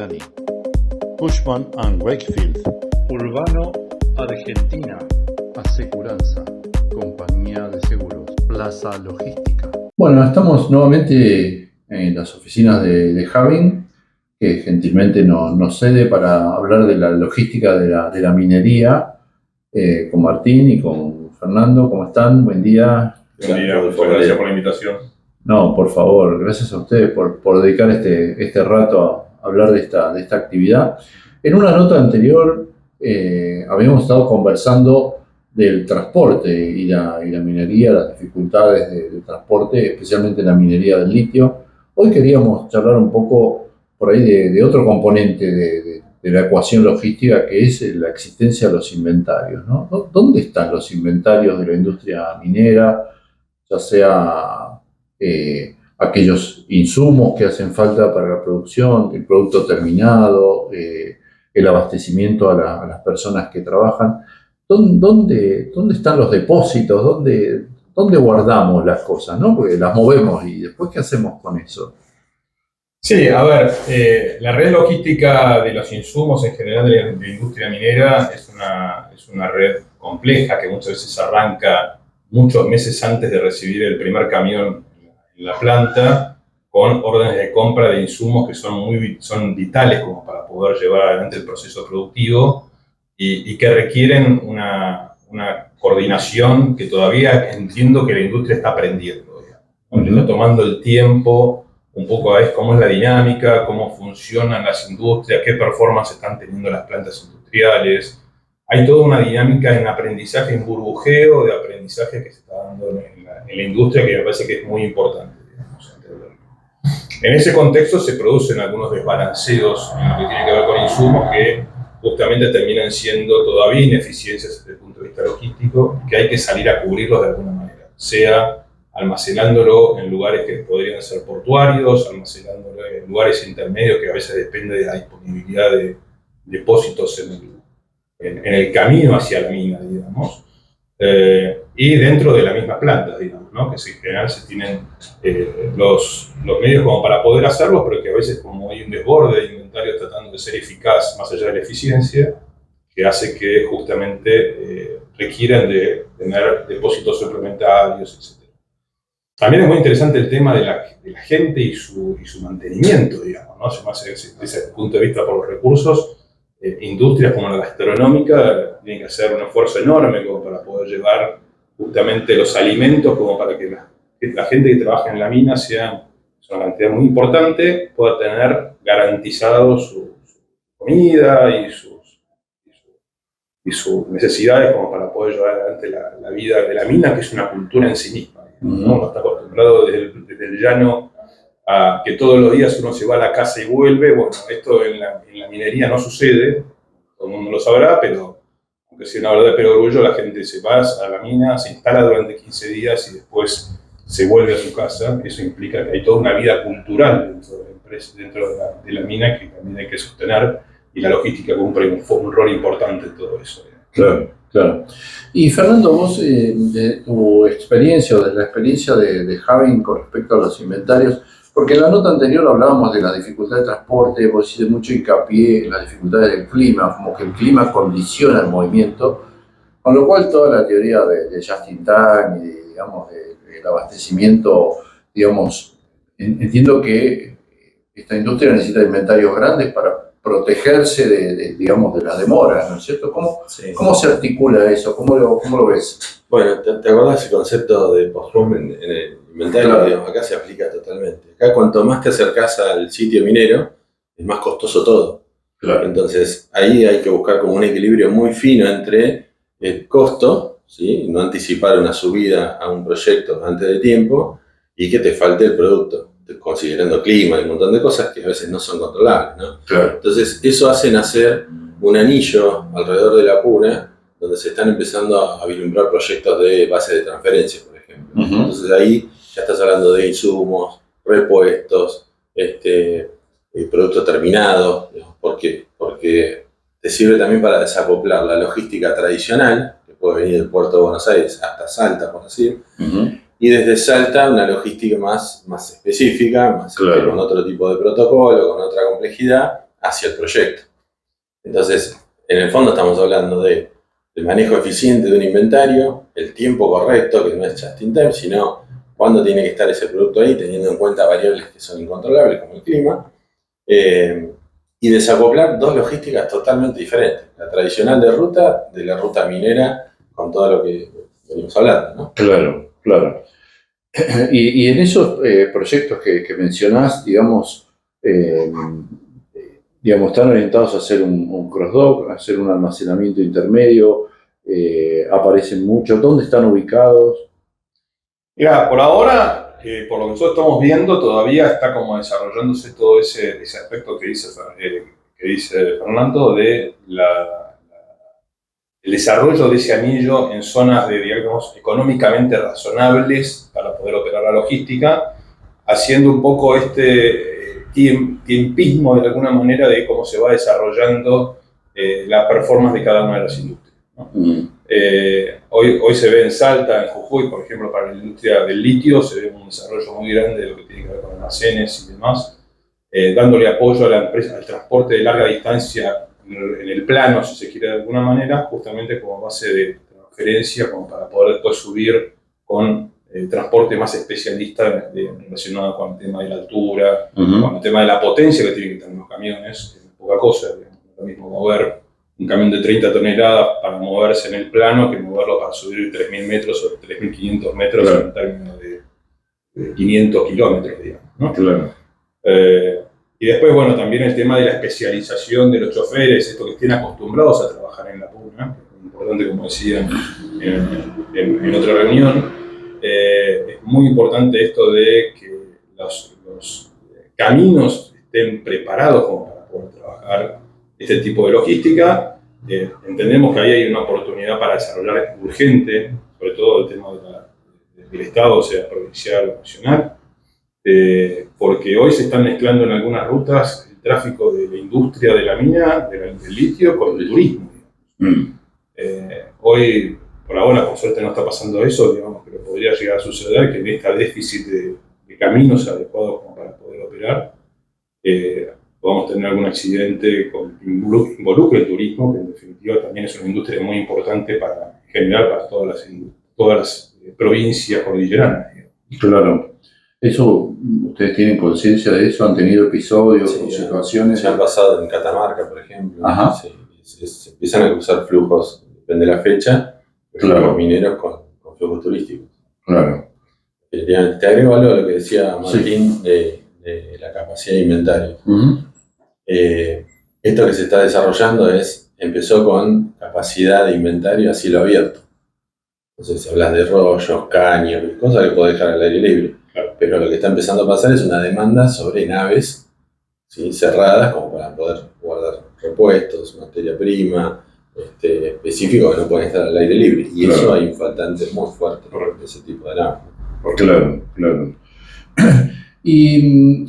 Cipriani, Cushman & Wakefield, Urbano Argentina, Aseguranza, Compañía de Seguros, Plaza Logística. Bueno, estamos nuevamente en las oficinas de Having, que gentilmente nos cede para hablar de la logística de la minería, con Martín y con Fernando. ¿Cómo están? Buen día. Buen día, muchas gracias por la invitación. No, por favor, gracias a ustedes por dedicar este rato a hablar de esta actividad. En una nota anterior habíamos estado conversando del transporte y la minería, las dificultades de transporte, especialmente la minería del litio. Hoy queríamos charlar un poco por ahí de otro componente de la ecuación logística, que es la existencia de los inventarios, ¿no? ¿Dónde están los inventarios de la industria minera? Ya sea aquellos insumos que hacen falta para la producción, el producto terminado, el abastecimiento a las personas que trabajan. ¿Dónde están los depósitos? ¿Dónde guardamos las cosas, ¿no? Porque las movemos y después, ¿qué hacemos con eso? Sí, a ver, la red logística de los insumos en general de la industria minera es una red compleja que muchas veces arranca muchos meses antes de recibir el primer camión en la planta, con órdenes de compra de insumos que son vitales como para poder llevar adelante el proceso productivo y que requieren una coordinación que todavía entiendo que la industria está aprendiendo, digamos. Está tomando el tiempo un poco a ver cómo es la dinámica, cómo funcionan las industrias, qué performance están teniendo las plantas industriales. Hay toda una dinámica en aprendizaje, en burbujeo de aprendizaje que se está dando en la industria, que me parece que es muy importante, digamos, entenderlo. En ese contexto se producen algunos desbalanceos en lo que tiene que ver con insumos que justamente terminan siendo todavía ineficiencias desde el punto de vista logístico, que hay que salir a cubrirlos de alguna manera, sea almacenándolo en lugares que podrían ser portuarios, almacenándolo en lugares intermedios que a veces depende de la disponibilidad de depósitos en el camino hacia la mina, digamos, y dentro de la misma planta, digamos, ¿no? Que en general se tienen los medios como para poder hacerlos, pero que a veces, como hay un desborde de inventario tratando de ser eficaz más allá de la eficiencia, que hace que justamente requieran de tener depósitos suplementarios, etc. También es muy interesante el tema de la gente y su mantenimiento, digamos, ¿no? Desde ese punto de vista por los recursos, industrias como la gastronómica tienen que hacer un esfuerzo enorme como para poder llevar justamente los alimentos, como para que la gente que trabaja en la mina sea una cantidad muy importante, pueda tener garantizado su comida y sus necesidades como para poder llevar adelante la vida de la mina, que es una cultura en sí misma, ¿no? Uno está acostumbrado desde el llano a que todos los días uno se va a la casa y vuelve. Bueno, esto en la minería no sucede, todo el mundo lo sabrá, pero aunque sea una verdad de orgullo, la gente se va a la mina, se instala durante 15 días y después se vuelve a su casa. Eso implica que hay toda una vida cultural dentro de la empresa, dentro de la mina, que también hay que sostener, y la logística cumple un rol importante en todo eso. Claro, claro. Y Fernando, vos, de tu experiencia o de la experiencia de Having con respecto a los inventarios, porque en la nota anterior hablábamos de la dificultad de transporte, vos hiciste mucho hincapié en las dificultades del clima, como que el clima condiciona el movimiento, con lo cual toda la teoría de just-in-time y digamos, del abastecimiento, digamos, entiendo que esta industria necesita inventarios grandes para protegerse digamos, de las demoras, ¿no es cierto? Sí. ¿Cómo se articula eso? ¿Cómo lo ves? Bueno, ¿te acordás el concepto de post-room en el inventario? Claro. Digamos, acá se aplica totalmente. Acá cuanto más te acercás al sitio minero, es más costoso todo. Claro. Entonces ahí hay que buscar como un equilibrio muy fino entre el costo, ¿sí? No anticipar una subida a un proyecto antes de tiempo, y que te falte el producto, considerando clima y un montón de cosas que a veces no son controlables, ¿no? Claro. Entonces eso hace nacer un anillo alrededor de la puna, donde se están empezando a vislumbrar proyectos de base de transferencia, por ejemplo. Uh-huh. Entonces ahí ya estás hablando de insumos, repuestos, productos terminados, digamos, porque te sirve también para desacoplar la logística tradicional, que puede venir del puerto de Buenos Aires hasta Salta, por decir, Uh-huh. y desde Salta una logística más específica, Claro. con otro tipo de protocolo, con otra complejidad, hacia el proyecto. Entonces, en el fondo estamos hablando del manejo eficiente de un inventario, el tiempo correcto, que no es just in time, sino cuándo tiene que estar ese producto ahí, teniendo en cuenta variables que son incontrolables, como el clima, y desacoplar dos logísticas totalmente diferentes. La tradicional de ruta, de la ruta minera, con todo lo que venimos hablando, ¿no? Claro, claro. Y en esos proyectos que mencionás, digamos, están orientados a hacer un cross-dock, a hacer un almacenamiento intermedio, aparecen muchos. ¿Dónde están ubicados? Mira, por ahora, por lo que nosotros estamos viendo, todavía está como desarrollándose todo ese aspecto que dice Fernando de el desarrollo de ese anillo en zonas digamos, económicamente razonables para poder operar la logística, haciendo un poco tiempismo de alguna manera de cómo se va desarrollando la performance de cada una de las industrias, ¿no? Hoy se ve en Salta, en Jujuy, por ejemplo, para la industria del litio, se ve un desarrollo muy grande de lo que tiene que ver con almacenes y demás, dándole apoyo a la empresa, al transporte de larga distancia en el plano, si se quiere de alguna manera, justamente como base de transferencia, como para poder después subir con transporte más especialista relacionado con el tema de la altura, con el tema de la potencia que tienen que tener los camiones, que es poca cosa, digamos, lo mismo mover un camión de 30 toneladas para moverse en el plano que moverlo para subir 3.000 metros o 3.500 metros, claro, en términos de 500 kilómetros, digamos, ¿no? Claro. Y después, bueno, también el tema de la especialización de los choferes, esto que estén acostumbrados a trabajar en la puna, que es importante, como decían en otra reunión. Es muy importante esto de que los caminos estén preparados como para poder trabajar este tipo de logística. Entendemos que ahí hay una oportunidad para desarrollar urgente, sobre todo el tema del Estado, sea provincial o nacional, porque hoy se están mezclando en algunas rutas el tráfico de la industria de la mina, del litio, con el turismo. Hoy, por ahora, por suerte no está pasando eso, digamos, pero podría llegar a suceder que en este déficit de caminos adecuados como para poder operar, podamos tener algún accidente que involucre el turismo, que en definitiva también es una industria muy importante en general para todas las provincias cordilleranas. Claro. ¿Eso, ustedes tienen conciencia de eso? ¿Han tenido episodios o situaciones? Se han pasado en Catamarca, por ejemplo. Se empiezan a cruzar flujos, depende de la fecha, flujos mineros con flujos turísticos. Claro. Te agrego algo a lo que decía Martín de la capacidad de inventario. Esto que se está desarrollando empezó con capacidad de inventario a cielo abierto. Entonces hablas de rollos, caños, cosas que podés dejar al aire libre. Claro. Pero lo que está empezando a pasar es una demanda sobre naves, ¿sí?, cerradas, como para poder guardar repuestos, materia prima, específico, que no pueden estar al aire libre. Y claro, eso hay un faltante muy fuerte de ese tipo de naves. Claro, claro. Y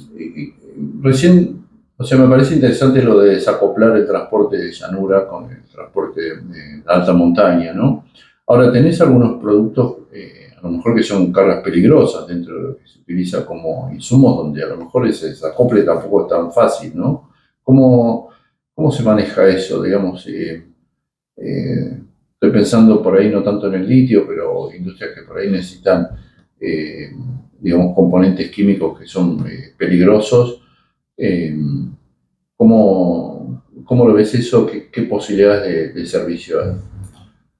recién, o sea, me parece interesante lo de desacoplar el transporte de llanura con el transporte de alta montaña, ¿no? Ahora, tenés algunos productos, a lo mejor que son cargas peligrosas dentro de lo que se utiliza como insumos, donde a lo mejor ese desacople tampoco es tan fácil, ¿no? ¿Cómo se maneja eso, digamos? Estoy pensando por ahí no tanto en el litio, pero industrias que por ahí necesitan, digamos, componentes químicos que son peligrosos. ¿Cómo lo ves eso? ¿Qué posibilidades de servicio hay?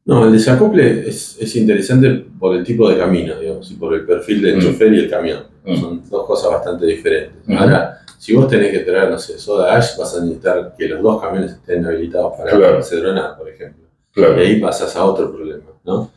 No, el desacople es interesante por el tipo de camino, digamos, y por el perfil del chofer y el camión. Son dos cosas bastante diferentes. Ahora, si vos tenés que traer, no sé, soda ash, vas a necesitar que los dos camiones estén habilitados para cedronar, por ejemplo. Claro. Y ahí pasas a otro problema, ¿no?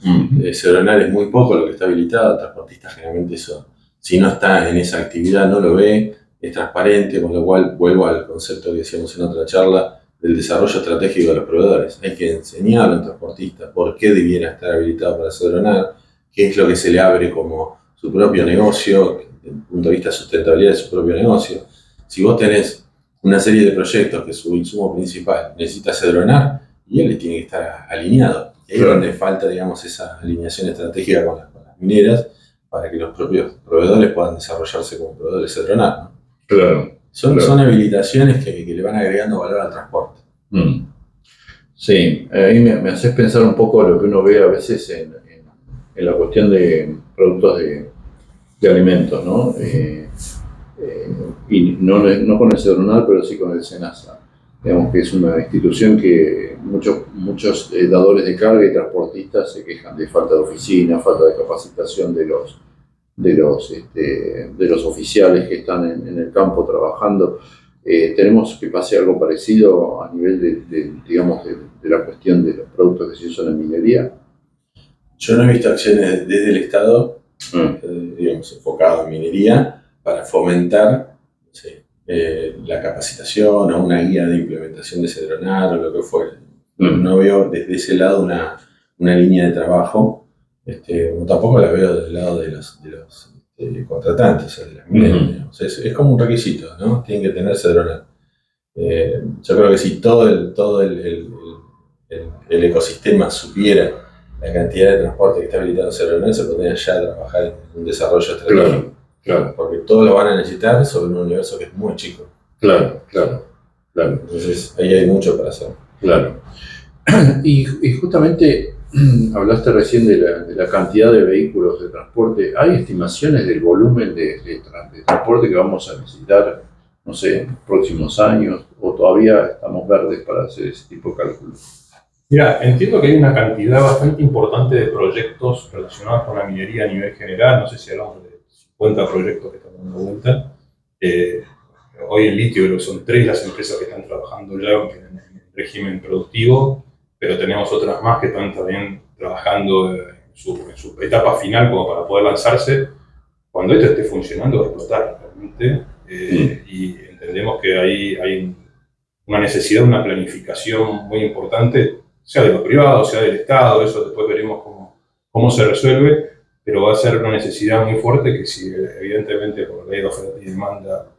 Cedronar es muy poco lo que está habilitado, el transportista generalmente eso, si no está en esa actividad, no lo ve, es transparente, con lo cual vuelvo al concepto que decíamos en otra charla, del desarrollo estratégico de los proveedores. Hay que enseñar a un transportista por qué debiera estar habilitado para cedronar, qué es lo que se le abre como su propio negocio, desde el punto de vista de sustentabilidad de su propio negocio. Si vos tenés una serie de proyectos que su insumo principal necesita cedronar, y él tiene que estar alineado. Y ahí es donde falta, digamos, esa alineación estratégica con las mineras para que los propios proveedores puedan desarrollarse como proveedores cedronar, ¿no? Claro. Son habilitaciones que le van agregando valor al transporte. Sí, ahí me haces pensar un poco lo que uno ve a veces en la cuestión de productos de alimentos, ¿no? Y no con el Cedronal, pero sí con el SENASA. Digamos que es una institución que muchos dadores de carga y transportistas se quejan de falta de oficina, falta de capacitación de los oficiales que están en el campo trabajando. Tenemos que pase algo parecido a nivel de la cuestión de los productos que se usan en minería. Yo no he visto acciones desde el Estado, enfocado en minería, para fomentar la capacitación o una guía de implementación de Cedronal o lo que fuera. No veo desde ese lado una línea de trabajo, tampoco la veo del lado de los contratantes, o sea, de las mineras. Es como un requisito, ¿no? Tienen que tener Cedronal. Yo creo que si todo el ecosistema supiera la cantidad de transporte que está habilitado en Cedronal, se podría ya trabajar en un desarrollo estratégico. Claro. Porque todos lo van a necesitar sobre un universo que es muy chico. Claro. Entonces ahí hay mucho para hacer. Claro. Y justamente hablaste recién de la cantidad de vehículos de transporte. ¿Hay estimaciones del volumen de transporte que vamos a necesitar, no sé, en los próximos años? ¿O todavía estamos verdes para hacer ese tipo de cálculos? Mira, entiendo que hay una cantidad bastante importante de proyectos relacionados con la minería a nivel general. No sé si hablamos de 50 proyectos que están dando vuelta. Hoy en litio creo que son 3 las empresas que están trabajando ya en régimen productivo, pero tenemos otras más que están también trabajando en su etapa final como para poder lanzarse. Cuando esto esté funcionando va a explotar realmente, y entendemos que ahí hay una necesidad, una planificación muy importante, sea de lo privado, sea del Estado. Eso después veremos cómo se resuelve, pero va a ser una necesidad muy fuerte que si evidentemente por ley de oferta y demanda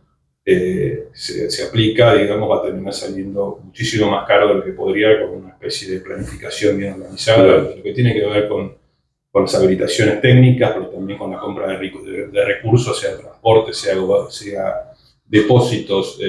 se aplica, digamos, va a terminar saliendo muchísimo más caro de lo que podría con una especie de planificación bien organizada, lo que tiene que ver con las habilitaciones técnicas, pero también con la compra de recursos, sea transporte, sea depósitos,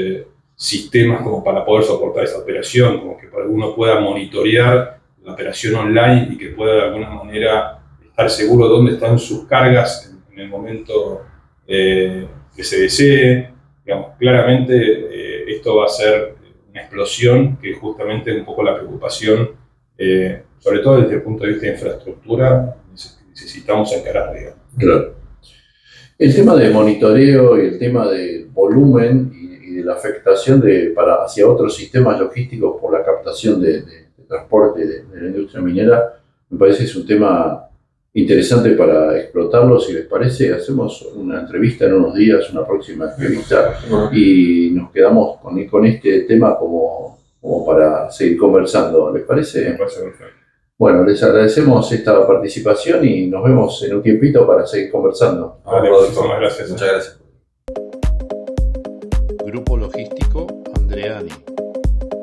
sistemas como para poder soportar esa operación, como que uno pueda monitorear la operación online y que pueda de alguna manera estar seguro de dónde están sus cargas en el momento que se desee. Digamos, claramente esto va a ser una explosión, que es justamente un poco la preocupación, sobre todo desde el punto de vista de infraestructura, necesitamos encarar, digamos. Claro. El tema de monitoreo y el tema del volumen y de la afectación hacia otros sistemas logísticos por la captación de transporte de la industria minera, me parece que es un tema interesante para explotarlo. Si les parece, hacemos una entrevista en unos días, una próxima entrevista, y nos quedamos con este tema como para seguir conversando. ¿Les parece? Me parece perfecto. Bueno, les agradecemos esta participación y nos vemos en un tiempito para seguir conversando. Vale, muchísimas gracias. Muchas gracias. Grupo Logístico Andreani.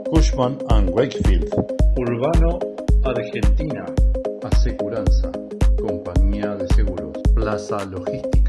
Cushman & Wakefield. Urbano Argentina. Aseguranza. Compañía de seguros. Plaza Logística.